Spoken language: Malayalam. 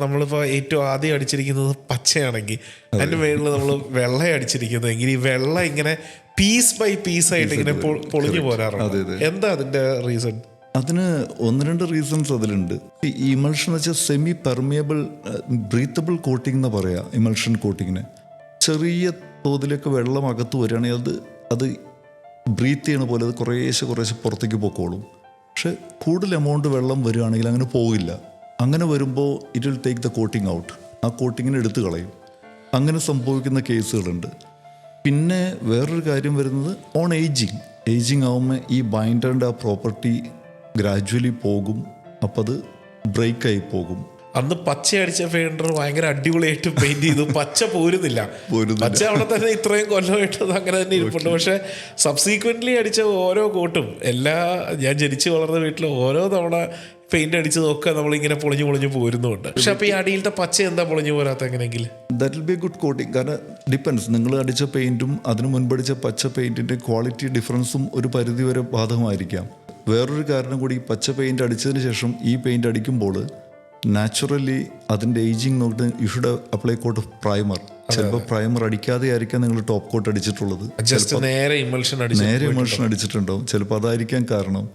നമ്മളിപ്പോൾ ഏറ്റവും ആദ്യം അടിച്ചിരിക്കുന്നത് പച്ചയാണെങ്കിൽ അതിൻ്റെ മേളിൽ നമ്മൾ വെള്ള അടിച്ചിരിക്കുന്നത് എങ്കിൽ ഈ വെള്ള ഇങ്ങനെ പീസ് ബൈ പീസ് ആയിട്ട് ഇങ്ങനെ പൊളിഞ്ഞു പോരാറുണ്ട്. എന്താ അതിൻ്റെ റീസൺ? അതിന് 1-2 റീസൺസ് അതിലുണ്ട്. ഈ ഇമൾഷൻ എന്ന് വെച്ചാൽ സെമി പെർമിയബിൾ ബ്രീത്തബിൾ കോട്ടിംഗ് എന്ന് പറയാം. ഇമൾഷൻ കോട്ടിങ്ങിന് ചെറിയ തോതിലൊക്കെ വെള്ളം അകത്ത് വരികയാണെങ്കിൽ അത് ബ്രീത്ത് ചെയ്യണ പോലെ അത് കുറേശ്ശെ പുറത്തേക്ക് പൊക്കോളും. പക്ഷെ കൂടുതൽ എമൗണ്ട് വെള്ളം വരികയാണെങ്കിൽ അങ്ങനെ പോകില്ല. അങ്ങനെ വരുമ്പോൾ it will take the coating out. ആ കോട്ടിങ്ങിനെ എടുത്തു കളയും. അങ്ങനെ സംഭവിക്കുന്ന കേസുകളുണ്ട്. പിന്നെ വേറൊരു കാര്യം വരുന്നത് ഓൺ ഏജിങ് ആകുമ്പോൾ ഈ ബൈൻഡറിൻ്റെ ആ പ്രോപ്പർട്ടി ഗ്രാജുവലി പോകും. അപ്പം അത് ബ്രേക്കായി പോകും. അന്ന് പച്ച അടിച്ച ഫെയിൻഡർ ഭയങ്കര അടിപൊളിയായിട്ട് പെയിന്റ് ചെയ്തു. പച്ച പോരുന്നില്ല. പച്ച അവിടെ തന്നെ ഇത്രയും കൊല്ലമായിട്ട് അങ്ങനെ തന്നെ ഇരിപ്പുണ്ട്. പക്ഷെ സബ്സീക്വൻ്റ്ലി അടിച്ച ഓരോ കോട്ടും ഞാൻ ജനിച്ച് വളർന്ന വീട്ടിൽ ഓരോ തവണ പെയിന്റ് അടിച്ചതൊക്കെ നമ്മളിങ്ങനെ പൊളിഞ്ഞു പോരുന്നുണ്ട്. പക്ഷെ അപ്പോൾ ഈ അടിയിലത്തെ പച്ച എന്താ പൊളിഞ്ഞു പോരാത്ത എങ്ങനെയെങ്കിൽ? That will be a good coating. കാരണം ഡിപ്പെൻസ്, നിങ്ങൾ അടിച്ച പെയിൻറ്റും അതിന് മുൻപടിച്ച പച്ച പെയിൻറ്റിൻ്റെ ക്വാളിറ്റി ഡിഫറൻസും ഒരു പരിധിവരെ ബാധകമായിരിക്കാം. വേറൊരു കാരണം കൂടി, പച്ച പെയിൻറ്റ് അടിച്ചതിന് ശേഷം ഈ പെയിൻറ്റ് അടിക്കുമ്പോൾ നാച്ചുറലി അതിൻ്റെ ഏജിങ് നോക്കിയിട്ട് you should apply coat of primer. ചിലപ്പോൾ പ്രൈമർ അടിക്കാതെ ആയിരിക്കാം നിങ്ങൾ ടോപ്പ് കോട്ട് അടിച്ചിട്ടുള്ളത്. നേരെ ഇമൾഷൻ അടിച്ചിട്ടുണ്ടാവും. ചിലപ്പോൾ അതായിരിക്കാം കാരണം.